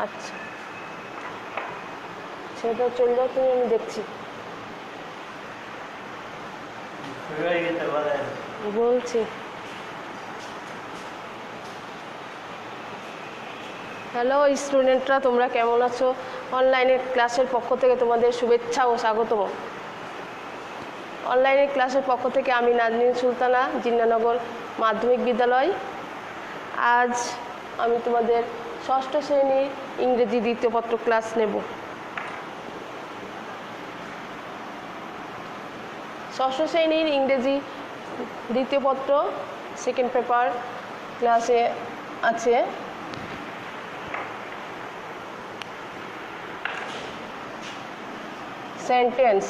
আচ্ছা সেটা চলে যাও তুমি, আমি দেখছি বলছি। হ্যালো স্টুডেন্টরা, তোমরা কেমন আছো? অনলাইনের ক্লাসের পক্ষ থেকে তোমাদের শুভেচ্ছা ও স্বাগতম। অনলাইনের ক্লাসের পক্ষ থেকে আমি নাজনীন সুলতানা, জিন্নানগর মাধ্যমিক বিদ্যালয়। আজ আমি তোমাদের ষষ্ঠ শ্রেণীর ইংরেজি দ্বিতীয় পত্র ক্লাস নেব। ষষ্ঠ শ্রেণীর ইংরেজি দ্বিতীয় পত্র সেকেন্ড পেপার ক্লাসে আছে সেন্টেন্স।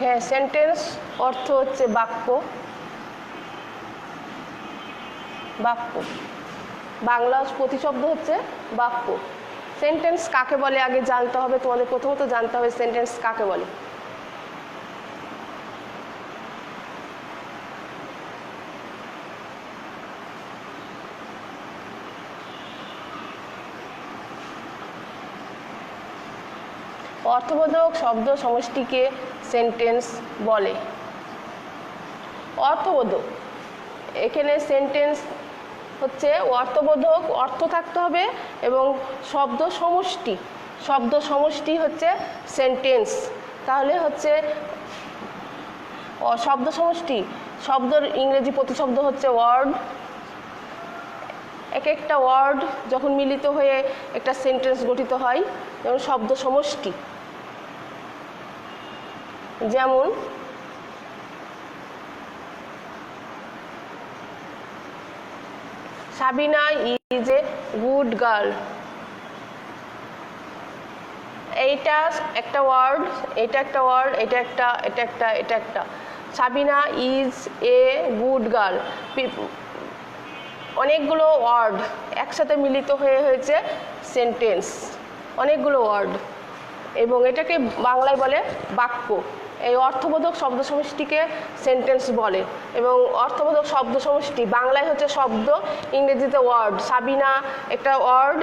হ্যাঁ, সেন্টেন্স অর্থ হচ্ছে বাক্য। বাক্য বাংলা প্রতিশব্দ হচ্ছে বাক্য। সেন্টেন্স কাকে বলে আগে জানতে হবে তোমাদের। প্রথমত জানতে হবে সেন্টেন্স কাকে বলে। অর্থবোধক শব্দ সমষ্টিকে সেন্টেন্স বলে। অর্থবোধক, এখানে সেন্টেন্স হচ্ছে অর্থবোধক, অর্থ থাকতে হবে এবং শব্দ সমষ্টি হচ্ছে সেন্টেন্স। তাহলে হচ্ছে শব্দ সমষ্টি, শব্দের ইংরেজি প্রতিশব্দ হচ্ছে ওয়ার্ড। এক একটা ওয়ার্ড যখন মিলিত হয়ে একটা সেন্টেন্স গঠিত হয়, যেমন শব্দ সমষ্টি। যেমন Sabina is a good girl. এইটা একটা ওয়ার্ড, এটা একটা ওয়ার্ড, এটা একটা। Sabina is a good girl, অনেকগুলো ওয়ার্ড একসাথে মিলিত হয়ে হয়েছে সেন্টেন্স, অনেকগুলো ওয়ার্ড, এবং এটাকে বাংলায় বলে বাক্য। এই অর্থবোধক শব্দ সমষ্টিকে সেন্টেন্স বলে। এবং অর্থবোধক শব্দ সমষ্টি বাংলায় হচ্ছে শব্দ, ইংরেজিতে ওয়ার্ড। সাবিনা একটা word,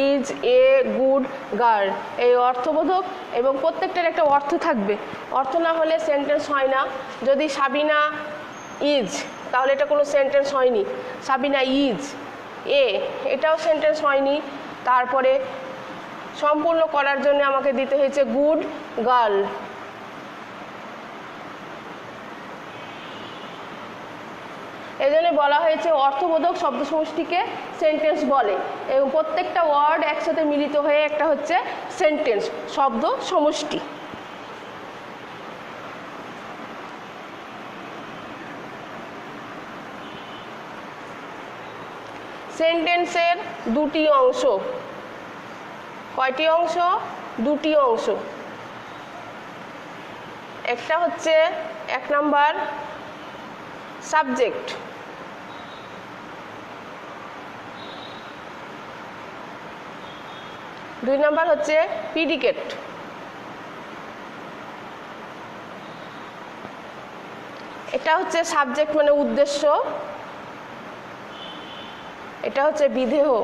is a good girl, এই অর্থবোধক, এবং প্রত্যেকটার একটা অর্থ থাকবে। অর্থ না হলে সেন্টেন্স হয় না। যদি সাবিনা ইজ, তাহলে এটা কোনো সেন্টেন্স হয়নি। সাবিনা ইজ এ, এটাও সেন্টেন্স হয়নি। তারপরে সম্পূর্ণ করার জন্য আমাকে দিতে হয়েছে গুড গার্ল। এই জন্য বলা হয়েছে অর্থবোধক শব্দ সমষ্টিকে সেন্টেন্স বলে, এবং প্রত্যেকটা ওয়ার্ড একসাথে মিলিত হয়ে একটা হচ্ছে সেন্টেন্স, শব্দ সমষ্টি। সেন্টেন্সের দুটি অংশ। কয়টি অংশ? দুটি অংশ। একটা হচ্ছে 1 নাম্বার সাবজেক্ট, 2 নাম্বার হচ্ছে প্রিডিকেট। এটা হচ্ছে সাবজেক্ট মানে উদ্দেশ্য, এটা হচ্ছে বিধেয়।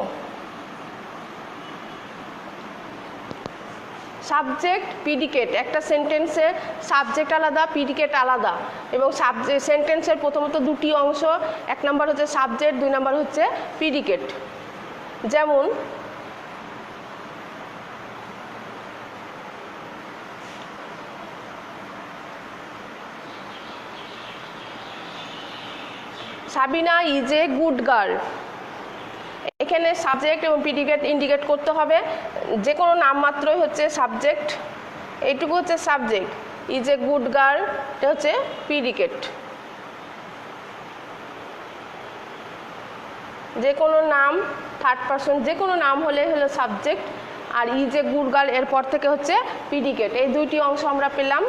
সাবজেক্ট প্রিডিকেট, একটা সেন্টেন্সের সাবজেক্ট আলাদা, প্রিডিকেট আলাদা। এবং সেন্টেন্সের প্রথমত দুটি অংশ, 1 নাম্বার হচ্ছে সাবজেক্ট, 2 নাম্বার হচ্ছে প্রিডিকেট। যেমন Sabina is a good girl, এখানে সাবজেক্ট এবং প্রিডিকেট ইন্ডিকেট করতে হবে। যে কোনো নামমাত্রই হচ্ছে সাবজেক্ট, এইটুকু হচ্ছে subject. Is a good girl এটা হচ্ছে প্রিডিকেট। যে কোনো নাম, থার্ড পারসন যে কোনো নাম হলে হলো সাবজেক্ট, আর ইজ এ গুড গার্ল এরপর থেকে হচ্ছে প্রিডিকেট। এই দুইটি অংশ আমরা পেলাম।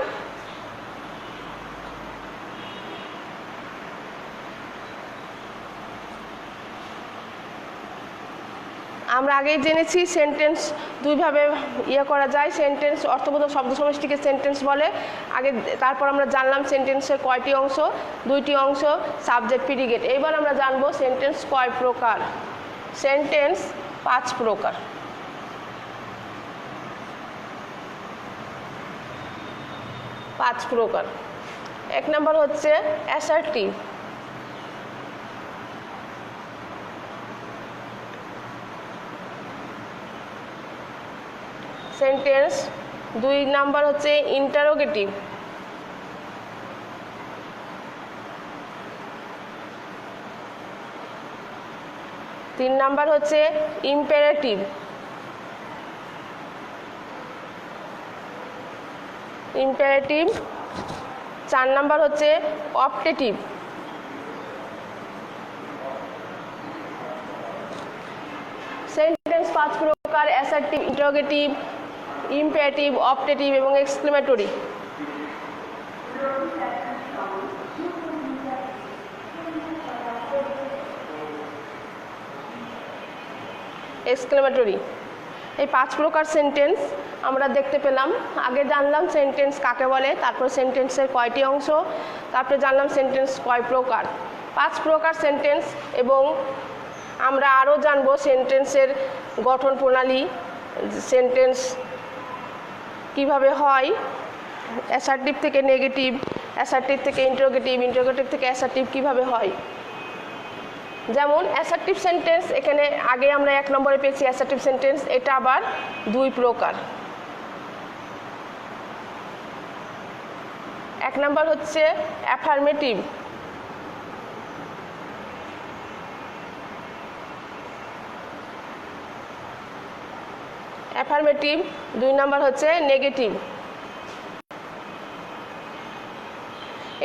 আমরা আগেই জেনেছি সেন্টেন্স দুইভাবে করা যায়। সেন্টেন্স অর্থবোধক শব্দ সমষ্টিকে সেন্টেন্স বলে আগে, তারপর আমরা জানলাম সেন্টেন্সের কয়টি অংশ, দুইটি অংশ, সাবজেক্ট প্রিডিকেট। এবার আমরা জানবো সেন্টেন্স কয় প্রকার। সেন্টেন্স 5 প্রকার। এক নম্বর হচ্ছে অ্যাসার্টিভ। সেন্টেন্স 2 নাম্বার হচ্ছে ইন্টারোগেটিভ। তিন নাম্বার হচ্ছে ইম্পেরেটিভ। চার নাম্বার হচ্ছে অপটেটিভ। সেন্টেন্স 5 প্রকার: অ্যাসার্টিভ, ইন্টারোগেটিভ, ইম্পেরেটিভ, অপটেটিভ এবং এক্সক্লেমেটরি। এই 5 প্রকার সেন্টেন্স আমরা দেখতে পেলাম। আগে জানলাম সেন্টেন্স কাকে বলে, তারপর সেন্টেন্সের কয়টি অংশ, তারপরে জানলাম সেন্টেন্স কয় প্রকার। 5 প্রকার সেন্টেন্স, এবং আমরা আরও জানবো সেন্টেন্সের গঠন প্রণালী, সেন্টেন্স কিভাবে হয়, অ্যাসার্টিভ থেকে নেগেটিভ, অ্যাসার্টিভ থেকে ইন্টারোগেটিভ, ইন্টারোগেটিভ থেকে অ্যাসার্টিভ কিভাবে হয়। যেমন অ্যাসার্টিভ সেন্টেন্স, এখানে আগে আমরা 1 নম্বরে পেয়েছি অ্যাসার্টিভ সেন্টেন্স, এটা আবার 2 প্রকার। 1 নম্বর হচ্ছে অ্যাফার্মেটিভ। অ্যাফার্মেটিভ। 2 নম্বর হচ্ছে নেগেটিভ।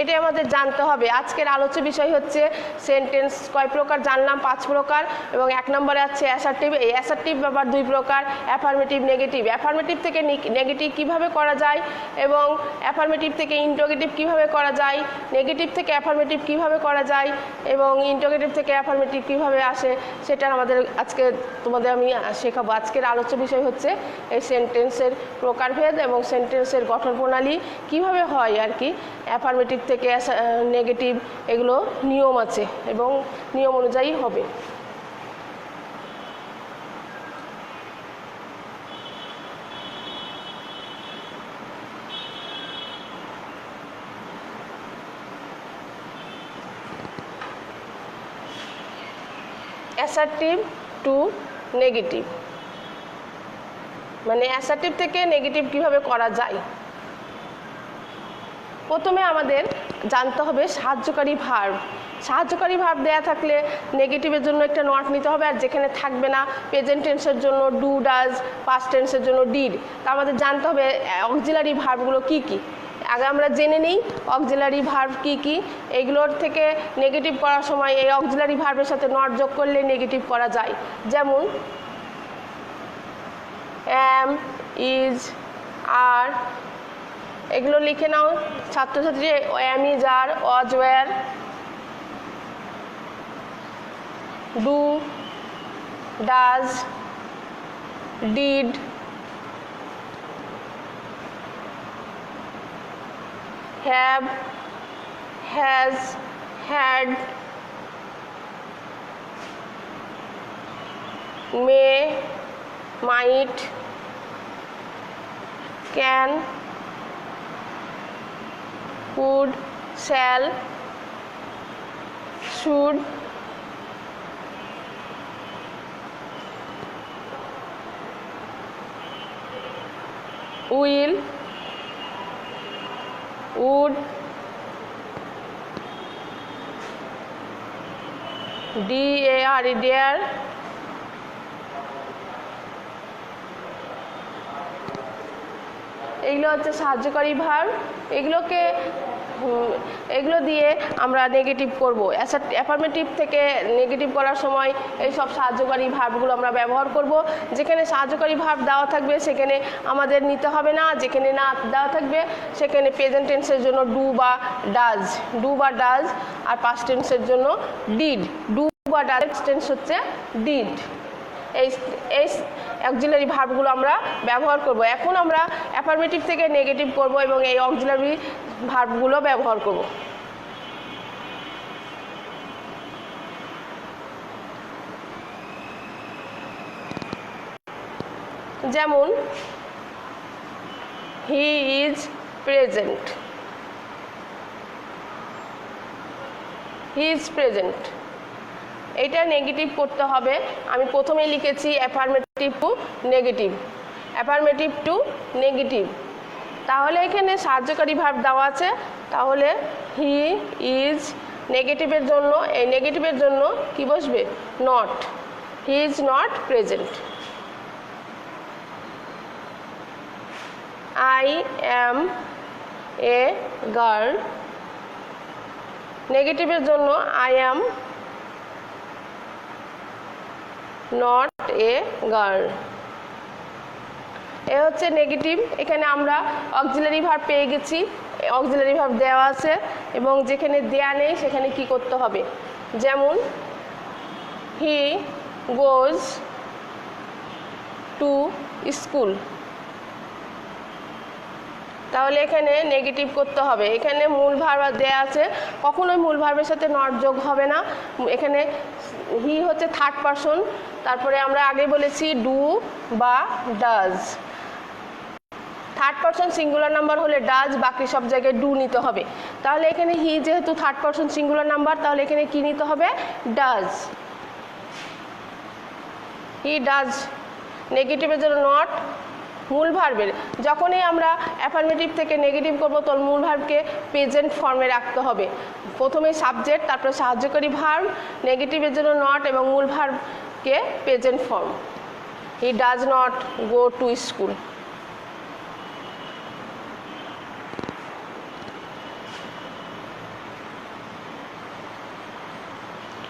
এটাই আমাদের জানতে হবে। আজকের আলোচ্য বিষয় হচ্ছে সেন্টেন্স কয় প্রকার জানলাম, 5 প্রকার, এবং 1 নম্বরে আছে অ্যাসার্টিভ। এই অ্যাসার্টিভ আবার 2 প্রকার, অ্যাফার্মেটিভ, নেগেটিভ। অ্যাফার্মেটিভ থেকে নেগেটিভ কিভাবে করা যায়, এবং অ্যাফার্মেটিভ থেকে ইন্টারোগেটিভ কিভাবে করা যায়, নেগেটিভ থেকে অ্যাফার্মেটিভ কিভাবে করা যায়, এবং ইন্টারোগেটিভ থেকে অ্যাফার্মেটিভ কিভাবে আসে, সেটা আমাদের আজকে তোমাদের আমি শেখাবো। আজকের আলোচ্য বিষয় হচ্ছে এই সেন্টেন্সের প্রকারভেদ এবং সেন্টেন্সের গঠন প্রণালী কিভাবে হয় আর কি। অ্যাফার্মেটিভ থেকে নেগেটিভ, এগুলো নিয়ম আছে এবং নিয়ম অনুযায়ী হবে। অ্যাসার্টিভ টু নেগেটিভ, মানে অ্যাসার্টিভ থেকে নেগেটিভ কিভাবে করা যায়। প্রথমে আমাদের জানতে হবে সাহায্যকারী ভার্ব। সাহায্যকারী ভার্ব দেয়া থাকলে নেগেটিভের জন্য একটা নট নিতে হবে, আর যেখানে থাকবে না প্রেজেন্ট টেন্সের জন্য ডু, ডাজ, পাস্ট টেন্সের জন্য ডিড। তা আমাদের জানতে হবে অক্সিলারি ভার্বগুলো কি কি। আগে আমরা জেনে নিই অক্সিলারি ভার্ব কি কি। এগুলোর থেকে নেগেটিভ করার সময় এই অক্সিলারি ভার্বের সাথে নট যোগ করলে নেগেটিভ করা যায়। যেমন অ্যাম, ইজ, আর, এগুলো লিখে নাও ছাত্রছাত্রী। Am, is, are, was, were, do, does, did, have, has, had, may, might, can, would, shall, should, will, would, dare, dare, এগুলো হচ্ছে সাহায্যকারী ভার্ব। এগুলো দিয়ে আমরা নেগেটিভ করব। অ্যাফার্মেটিভ থেকে নেগেটিভ করার সময় এই সব সাহায্যকারী ভার্বগুলো আমরা ব্যবহার করব। যেখানে সাহায্যকারী ভার্ব দেওয়া থাকবে সেখানে আমাদের নিতে হবে না, যেখানে না দেওয়া থাকবে সেখানে প্রেজেন্ট টেন্সের জন্য ডু বা ডাজ, আর পাস্ট টেন্সের জন্য ডিড। ডু বা ডাজ টেন্স হচ্ছে ডিড। এই এই অক্সিলারি ভার্বগুলো আমরা ব্যবহার করব। এখন আমরা অ্যাফার্মেটিভ থেকে নেগেটিভ করব এবং এই অক্সিলারি ভার্বগুলো ব্যবহার করব। যেমন he is present, he is present, এটা নেগেটিভ করতে হবে। আমি প্রথমেই লিখেছি affirmative two negative, affirmative two negative. তাহলে এখানে সাহায্যকারী ভার্ব দেওয়া আছে, তাহলে হি ইজ নেগেটিভের জন্য, এই নেগেটিভের জন্য কি বসবে? Not, he is not present. I am a girl, নেগেটিভের জন্য I am not a girl। এ হচ্ছে নেগেটিভ। এখানে আমরা অক্সিলারি ভার্ব পেয়ে গেছি, অক্সিলারি ভার্ব দেওয়া আছে এবং যেখানে দেয়া নেই সেখানে কি করতে হবে। যেমন হি গোজ টু স্কুল, তাহলে এখানে নেগেটিভ করতে হবে। এখানে মূল ভার্ব দেয়া আছে, কখনোই মূল ভার্বের সাথে নট যোগ হবে না। এখানে হি হচ্ছে থার্ড পারসন, তারপরে আমরা আগে বলেছি ডু বা does. Third person singular number হলে ডাজ, বাকি সব জায়গায় ডু নিতে হবে। তাহলে এখানে হি যেহেতু থার্ড পারসন সিঙ্গুলার নাম্বার, তাহলে এখানে কি নিতে হবে? ডাজ। হি ডাজ, নেগেটিভের জন্য নট। মূল ভার্বের যখনই আমরা অ্যাফার্মেটিভ থেকে নেগেটিভ করব তখন মূল ভার্বকে প্রেজেন্ট ফর্মে রাখতে হবে। প্রথমে সাবজেক্ট, তারপরে সাহায্যকারী ভার্ব, নেগেটিভের জন্য নট এবং মূল ভার্বকে present form. He does not go to school.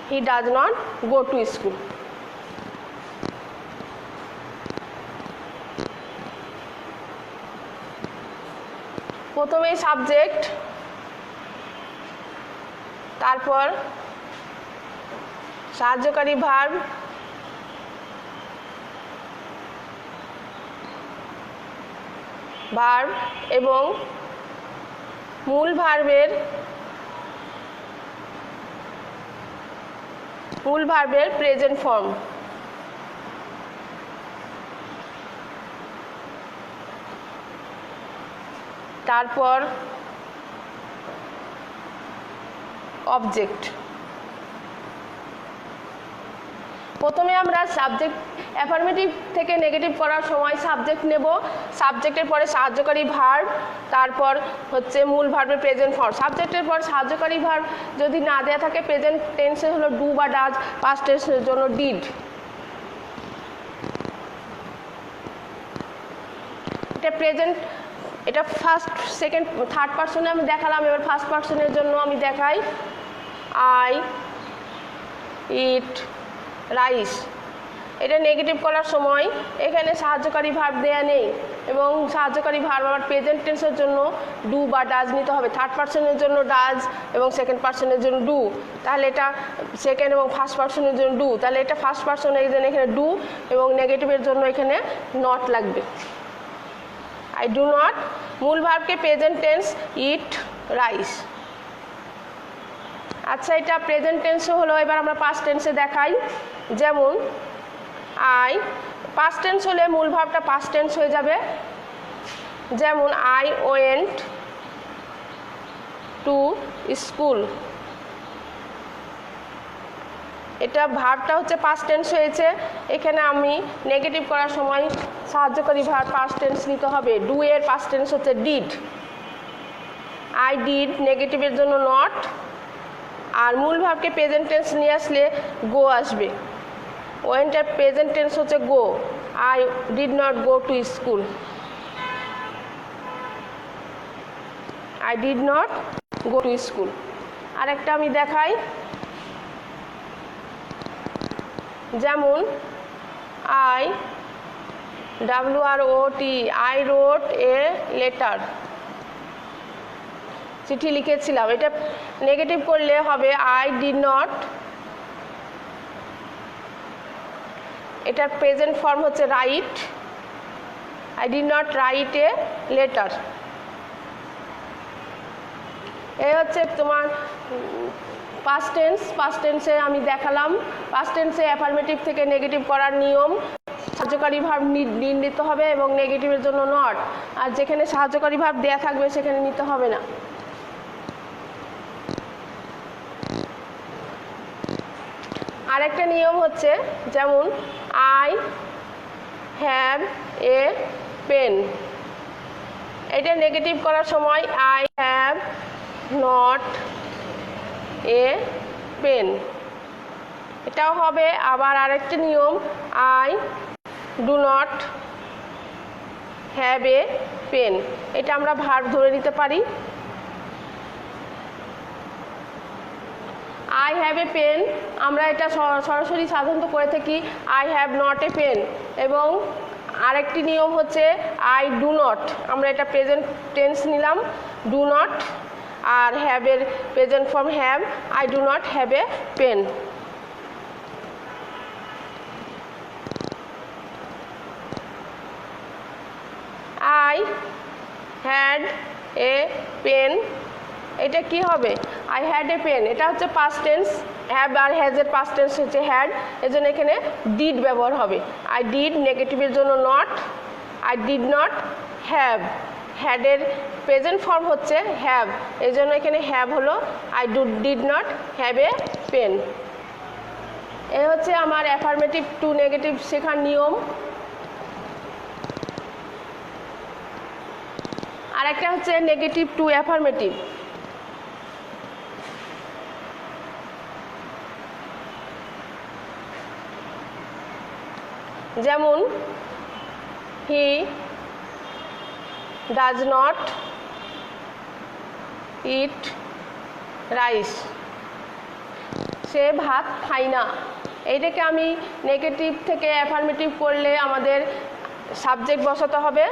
He does not go to school. প্রথমে সাবজেক্ট, তারপর সাহায্যকারী ভার্ব, ভার্ব এবং মূল ভার্বের প্রেজেন্ট ফর্ম। তারপর অবজেক্ট। প্রথমে আমরা সাবজেক্ট অ্যাফার্মেটিভ থেকে নেগেটিভ করার সময় সাবজেক্ট নেব, সাবজেক্টের পরে সাহায্যকারী ভার্ব, তারপর হচ্ছে মূল ভার্বের প্রেজেন্ট ফর্ম। সাবজেক্টের পর সাহায্যকারী ভার্ব যদি না দেওয়া থাকে প্রেজেন্ট টেন্সে হলো ডু বা ডাজ, পাস্ট টেন্সের জন্য ডিড। এটা প্রেজেন্ট, এটা ফার্স্ট, সেকেন্ড, থার্ড পারসনে আমি দেখালাম, এবার ফার্স্ট পারসনের জন্য আমি দেখাই। আই ইট রাইস, এটা নেগেটিভ করার সময় এখানে সাহায্যকারী ভার্ব দেয়া নেই এবং সাহায্যকারী ভার্ব আবার প্রেজেন্ট টেন্সের জন্য ডু বা ডাজ নিতে হবে। থার্ড পারসনের জন্য ডাজ এবং সেকেন্ড পারসনের জন্য ডু, তাহলে এটা সেকেন্ড এবং ফার্স্ট পারসনের জন্য ডু, তাহলে এটা ফার্স্ট পারসনের জন্য এখানে ডু এবং নেগেটিভের জন্য এখানে নট লাগবে। I do not, মূল ভার্বকে প্রেজেন্ট টেন্স ইট রাইস। আচ্ছা, এটা প্রেজেন্ট টেন্সও হলো। এবার আমরা পাস্ট টেন্সে দেখাই। যেমন আই, পাস্ট টেন্স হলে মূল ভার্বটা পাস্ট টেন্স হয়ে যাবে। যেমন আই ওয়েন্ট টু স্কুল, এটা ভার্বটা হচ্ছে পাস্ট টেন্স হয়েছে। এখানে আমি নেগেটিভ করার সময় সাহায্যকারী ভার্ব পাস্ট টেন্স নিতে হবে। ডু এর পাস্ট টেন্স হচ্ছে ডিড। আই ডিড, নেগেটিভের জন্য নট, আর মূল ভার্বকে প্রেজেন্ট টেন্স নিয়ে আসলে গো আসবে। ওয়েন্টের প্রেজেন্ট টেন্স হচ্ছে go. I did not go to school, I did not go to school. আরেকটা আমি দেখাই। যেমন I WROT, I wrote a letter, চিঠি লিখেছিলাম। এটা নেগেটিভ করলে হবে আই ডিড নট এটার প্রেজেন্ট ফর্ম হচ্ছে write, I did not write a letter. এই হচ্ছে তোমার পাস্ট টেন্স। পাস্ট টেন্সে আমি দেখালাম পাস্ট টেন্সে অ্যাফার্মেটিভ থেকে নেগেটিভ করার নিয়ম, সাহায্যকারী ভার্ব নিতে হবে এবং নেগেটিভের জন্য নট, আর যেখানে সাহায্যকারী ভার্ব দেয়া থাকবে সেখানে নিতে হবে না। আরেকটা নিয়ম হচ্ছে যেমন আই হ্যাভ এ পেন, এটা নেগেটিভ করার সময় I have not a pen, এটাও হবে। আবার আরেকটা নিয়ম I do not have a pen, এটা আমরা ভার্ব ধরে নিতে পারি। আই হ্যাভ এ পেন আমরা এটা সরাসরি সাধারণত করে থাকি I have not a pen. এবং আরেকটি নিয়ম হচ্ছে আই ডু নট, আমরা এটা প্রেজেন্ট টেন্স নিলাম ডু নট, আর হ্যাভ এর present form have, I do not have a pen. I had a pen, এটা কি হবে আই হ্যাড এ পেন, এটা হচ্ছে পাস্ট টেন্স, হ্যাভ আর হ্যাজ এর পাস্ট টেন্স হচ্ছে হ্যাড, এজন্য এখানে ডিড ব্যবহার হবে। আই ডিড নেগেটিভের জন্য not, I did not have, হ্যাডের প্রেজেন্ট ফর্ম হচ্ছে হ্যাভ, এই জন্য এখানে হ্যাভ হলো I did not have a pen. এই হচ্ছে আমার অ্যাফার্মেটিভ টু নেগেটিভ শেখার নিয়ম। আর একটা হচ্ছে নেগেটিভ টু অ্যাফার্মেটিভ। যেমন he does not eat rice, সে ভাত খায় না। এইটাকে আমি নেগেটিভ থেকে অ্যাফার্মেটিভ করলে আমাদের সাবজেক্ট বসাতে হবে,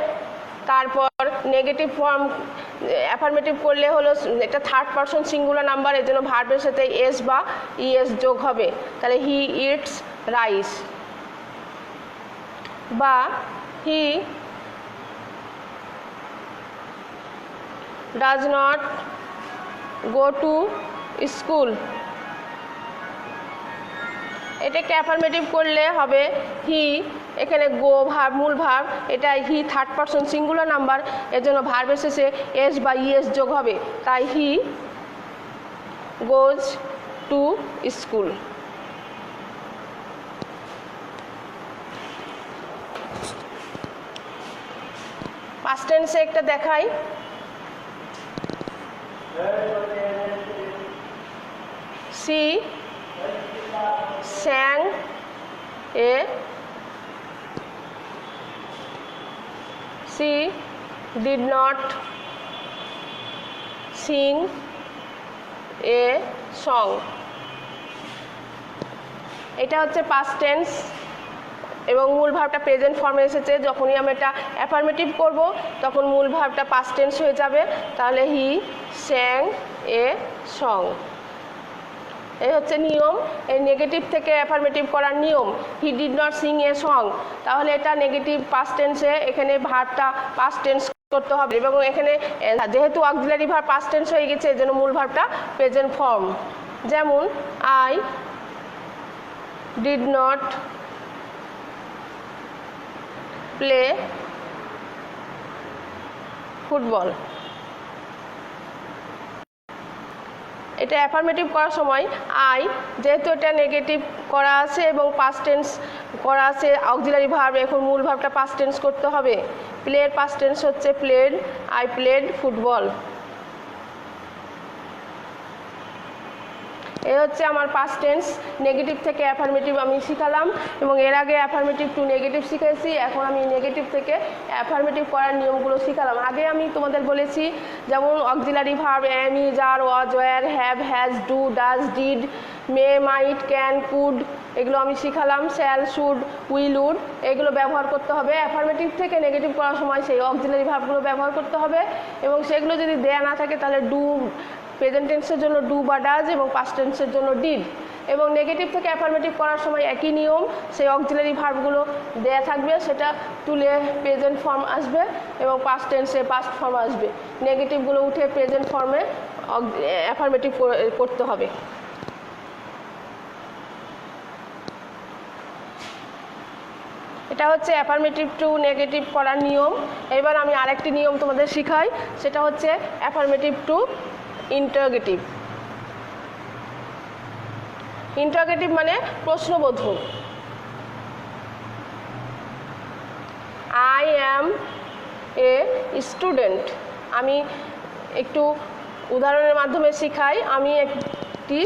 তারপর নেগেটিভ ফর্ম অ্যাফার্মেটিভ করলে হলো এটা থার্ড পারসন সিঙ্গুলার নাম্বার, এর জন্য ভার্বের সাথে এস বা ইএস যোগ হবে, তাহলে হি ইটস রাইস। বা he does not go to school, এটাকে অ্যাফার্মেটিভ করলে হবে হি, এখানে গো ভার্ব মূল ভার্ব, এটা he third person singular number, এর জন্য ভার্বের শেষে এস বা ইএস যোগ হবে, তাই he goes to school. Past টেন্সে একটা দেখাই, she sang a, she did not sing a song, এটা হচ্ছে পাস্ট টেন্স এবং মূল ভার্বটা প্রেজেন্ট ফর্মে এসেছে। যখনই আমি এটা অ্যাফার্মেটিভ করব তখন মূল ভার্বটা পাস্ট টেন্স হয়ে যাবে, তাহলে হি স্যাং এ সং। এই হচ্ছে নিয়ম, এই নেগেটিভ থেকে অ্যাফার্মেটিভ করার নিয়ম। He did not sing a song, তাহলে এটা নেগেটিভ পাস্ট টেন্সে, এখানে ভার্বটা পাস্ট টেন্স করতে হবে এবং এখানে যেহেতু অক্সিলারি ভার্ব পাস্ট টেন্স হয়ে গেছে এজন্য মূল ভার্বটা প্রেজেন্ট ফর্ম। যেমন I did not play football, এটা অ্যাফার্মেটিভ করার সময় আই, যেহেতু এটা নেগেটিভ করা আছে এবং পাস্ট টেন্স করা আছে অক্সিলারি ভার্ব, এখন মূল ভার্বটা পাস্ট টেন্স করতে হবে। প্লের পাস্ট টেন্স হচ্ছে প্লেড, আই প্লেড ফুটবল। এই হচ্ছে আমার পাস্ট টেন্স নেগেটিভ থেকে অ্যাফার্মেটিভ আমি শিখালাম এবং এর আগে অ্যাফার্মেটিভ টু নেগেটিভ শিখেছি, এখন আমি নেগেটিভ থেকে অ্যাফার্মেটিভ করার নিয়মগুলো শিখালাম। আগে আমি তোমাদের বলেছি যেমন auxiliary verb am, is, are, was, were, have, has, do, does, did, may, might, can, could, এগুলো আমি শিখালাম। শ্যাল, শুড, উইল, উড, এগুলো ব্যবহার করতে হবে। অ্যাফার্মেটিভ থেকে নেগেটিভ করার সময় সেই অক্সিলারি ভার্বগুলো ব্যবহার করতে হবে এবং সেগুলো যদি দেয়া না থাকে তাহলে ডু, প্রেজেন্ট টেন্সের জন্য ডু বা ডাজ এবং পাস্ট টেন্সের জন্য ডিড। এবং নেগেটিভ থেকে অ্যাফার্মেটিভ করার সময় একই নিয়ম, সেই অক্সিলারি ভার্বগুলো দেয়া থাকবে, সেটা তুলে প্রেজেন্ট ফর্ম আসবে এবং পাস্ট টেন্সে পাস্ট ফর্ম আসবে। নেগেটিভগুলো উঠে প্রেজেন্ট ফর্মে অ্যাফার্মেটিভ করতে হবে। এটা হচ্ছে অ্যাফার্মেটিভ টু নেগেটিভ করার নিয়ম। এবার আমি আরেকটি নিয়ম তোমাদের শিখাই, সেটা হচ্ছে অ্যাফার্মেটিভ টু ইন্টারোগেটিভ। ইন্টারোগেটিভ মানে প্রশ্নবোধক। I am a student. আমি একটু উদাহরণের মাধ্যমে শিখাই। আমি একটি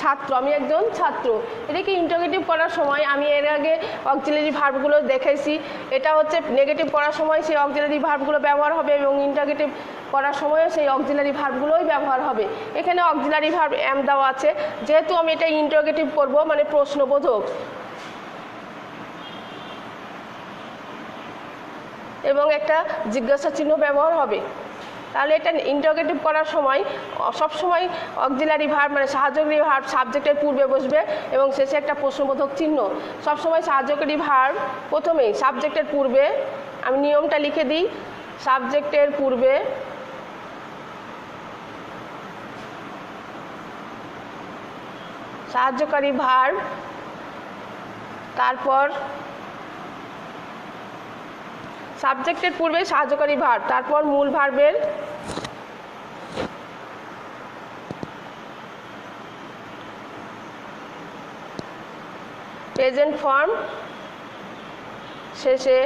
ছাত্র, আমি একজন ছাত্র। এটাকে ইন্টারোগেটিভ করার সময় আমি এর আগে অক্সিলারি ভার্বগুলো দেখাইছি। এটা হচ্ছে নেগেটিভ করার সময় সেই অক্সিলারি ভার্বগুলো ব্যবহার হবে এবং ইন্টারোগেটিভ করার সময়ও সেই অক্সিলারি ভার্বগুলোই ব্যবহার হবে। এখানে অক্সিলারি ভার্ব অ্যাম দেওয়া আছে, যেহেতু আমি এটা ইন্টারোগেটিভ করব মানে প্রশ্নবোধক, এবং একটা জিজ্ঞাসা চিহ্ন ব্যবহার হবে। তাহলে এটা ইন্টারোগেটিভ করার সময় সবসময় অক্সিলারি ভার্ব মানে সাহায্যকারী ভার্ব সাবজেক্টের পূর্বে বসবে এবং শেষে একটা প্রশ্নবোধক চিহ্ন। সবসময় সাহায্যকারী ভার্ব প্রথমেই সাবজেক্টের পূর্বে, আমি নিয়মটা লিখে দিই, সাবজেক্টের পূর্বে সাহায্যকারী ভার্ব, তারপর সাবজেক্টের পূর্বে সাহায্যকারী ভার্ব, তারপর মূল ভার্বের প্রেজেন্ট ফর্ম, শেষে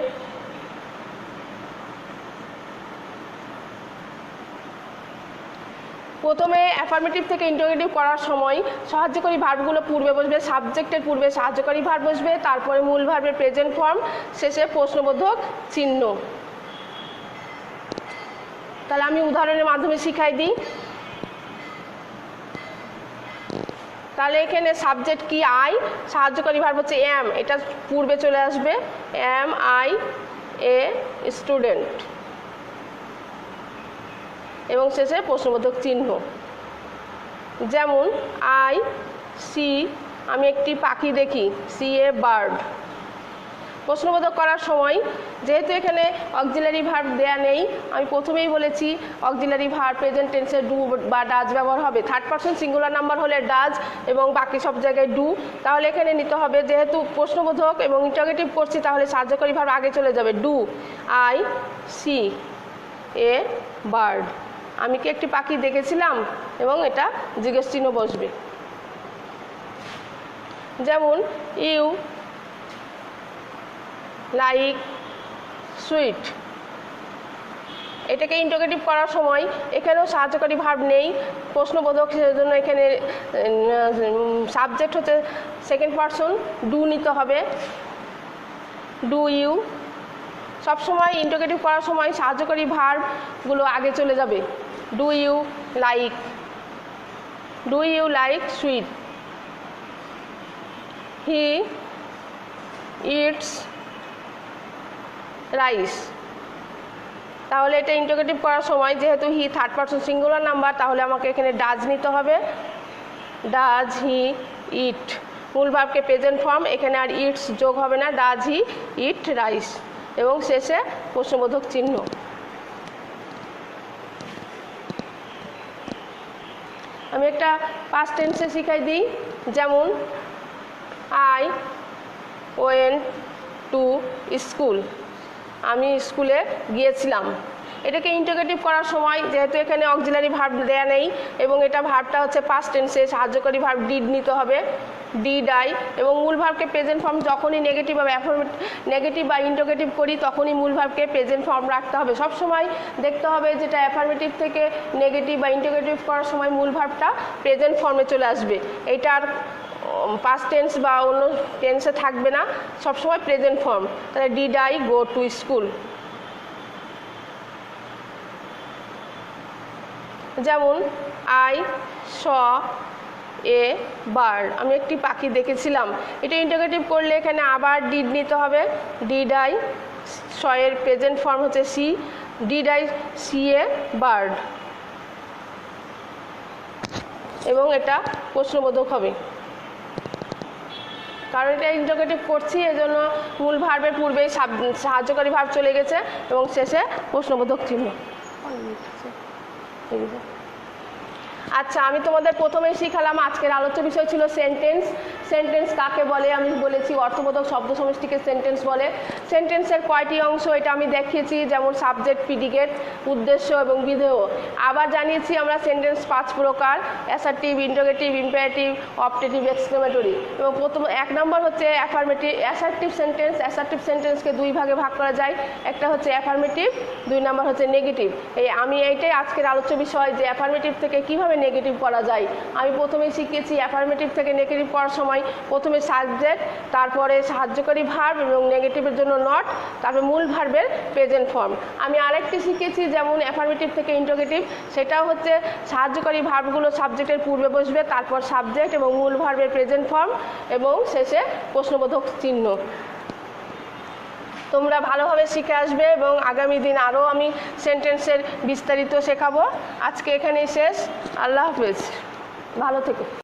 প্রথমে অ্যাফার্মেটিভ থেকে ইন্টারোগেটিভ করার সময় সাহায্যকারী ভার্বগুলো পূর্বে বসবে, সাবজেক্টের পূর্বে সাহায্যকারী ভার্ব বসবে, তারপরে মূল ভার্বের প্রেজেন্ট ফর্ম, শেষে প্রশ্নবোধক চিহ্ন। তাহলে আমি উদাহরণের মাধ্যমে শিখাই দিই। তাহলে এখানে সাবজেক্ট কি আই, সাহায্যকারী ভার্ব হচ্ছে অ্যাম, এটা পূর্বে চলে আসবে, অ্যাম আই এ স্টুডেন্ট, এবং শেষে প্রশ্নবোধক চিহ্ন। যেমন আই সি, আমি একটি পাখি দেখি, সি এ বার্ড। প্রশ্নবোধক করার সময় যেহেতু এখানে অক্সিলারি ভার্ব দেয়া নেই, আমি প্রথমেই বলেছি অক্সিলারি ভার্ব প্রেজেন্ট টেন্সে ডু বা ডাজ ব্যবহার হবে। থার্ড পারসন সিঙ্গুলার নাম্বার হলে ডাজ এবং বাকি সব জায়গায় ডু। তাহলে এখানে নিতে হবে, যেহেতু প্রশ্নবোধক এবং ইন্টারোগেটিভ করছি, তাহলে সাহায্যকারী ভার্ব আগে চলে যাবে, do I see a bird. আমি কি একটি পাখি দেখেছিলাম, এবং এটা জিজ্ঞেস চিহ্ন বসবে। যেমন ইউ লাইক সুইট, এটাকে ইন্টারোগেটিভ করার সময় এখানেও সাহায্যকারী ভার্ব নেই, প্রশ্নবোধক, সেজন্য এখানে সাবজেক্ট হচ্ছে সেকেন্ড পারসন, ডু নিতে হবে, ডু ইউ। সবসময় ইন্টারোগেটিভ করার সময় সাহায্যকারী ভার্বগুলো আগে চলে যাবে, do you like, do you like sweet, he eats rice. তাহলে এটা ইন্টারোগেটিভ করার সময় যেহেতু he third person singular number, তাহলে আমাকে এখানে ডাজ নিতে হবে, ডাজ হি ইট। মূল ভার্বকে প্রেজেন্ট ফর্ম, এখানে আর ইটস যোগ হবে না, ডাজ হি ইট রাইস, এবং শেষে প্রশ্নবোধক চিহ্ন। আমি একটা পাস্ট টেন্সে শিখাই দিই। যেমন আই ওয়েন্ট টু স্কুল, আমি স্কুলে গিয়েছিলাম। এটাকে ইন্টারোগেটিভ করার সময় যেহেতু এখানে অক্সিলারি ভার্ব দেয়া নেই এবং এটা ভার্বটা হচ্ছে পাস্ট টেন্সে, সাহায্যকারী ভার্ব ডিড নিতে হবে, ডিড আই, এবং মূল ভার্বকে প্রেজেন্ট ফর্ম যখনই নেগেটিভ বা নেগেটিভ বা ইন্টারোগেটিভ করি তখনই মূল ভার্বকে প্রেজেন্ট ফর্ম রাখতে হবে। সব সময় দেখতে হবে যেটা অ্যাফার্মেটিভ থেকে নেগেটিভ বা ইন্টারোগেটিভ করার সময় মূল ভার্বটা প্রেজেন্ট ফর্মে চলে আসবে। এইটার পাস্ট টেন্স বা অন্য টেন্সে থাকবে না, সবসময় প্রেজেন্ট ফর্ম। তাহলে did I go to school. যেমন আই স এ বার্ড, আমি একটি পাখি দেখেছিলাম। এটা ইন্টারোগেটিভ করলে এখানে আবার ডিড নিতে হবে, ডিড আই, স এর প্রেজেন্ট ফর্ম হচ্ছে see, did I see a bird. এবং এটা প্রশ্নবোধক হবে, কারণ এটা ইন্টারোগেটিভ করছি এজন্য মূল ভার্বের পূর্বেই সাহায্যকারী ভার্ব চলে গেছে এবং শেষে প্রশ্নবোধক চিহ্ন। আচ্ছা, আমি তোমাদের প্রথমেই শিখালাম আজকের আলোচ্য বিষয় ছিল সেন্টেন্স। সেন্টেন্স কাকে বলে আমি বলেছি, অর্থবোধক শব্দ সমষ্টিকে সেন্টেন্স বলে। সেন্টেন্সের কয়টি অংশ এটা আমি দেখিয়েছি, যেমন সাবজেক্ট, প্রিডিকেট, উদ্দেশ্য এবং বিধেয়। আবার জানিয়েছি আমরা সেন্টেন্স 5 প্রকার: assertive, interrogative, imperative, optative, exclamatory. এবং প্রথম 1 নম্বর হচ্ছে অ্যাফার্মেটিভ অ্যাসার্টিভ সেন্টেন্স। অ্যাসার্টিভ সেন্টেন্সকে 2 ভাগে ভাগ করা যায়, একটা হচ্ছে অ্যাফার্মেটিভ, 2 নম্বর হচ্ছে নেগেটিভ। আমি এইটাই আজকের আলোচ্য বিষয় যে অ্যাফার্মেটিভ থেকে কীভাবে নেগেটিভ করা যায়। আমি প্রথমেই শিখিয়েছি অ্যাফার্মেটিভ থেকে নেগেটিভ করার সময় প্রথমে সাবজেক্ট, তারপরে সাহায্যকারী ভার্ব এবং নেগেটিভের জন্য নট, তারপর মূল ভার্বের প্রেজেন্ট ফর্ম। আমি আরেকটি শিখিয়েছি যেমন অ্যাফার্মেটিভ থেকে ইন্টারোগেটিভ, সেটাও হচ্ছে সাহায্যকারী ভার্বগুলো সাবজেক্টের পূর্বে বসবে, তারপর সাবজেক্ট এবং মূল ভার্বের প্রেজেন্ট ফর্ম এবং শেষে প্রশ্নবোধক চিহ্ন। তোমরা ভালোভাবে শিখে আসবে এবং আগামী দিন আরও আমি সেন্টেন্সের বিস্তারিত শেখাবো। আজকে এখানেই শেষ। আল্লাহ হাফেজ, ভালো থেকো।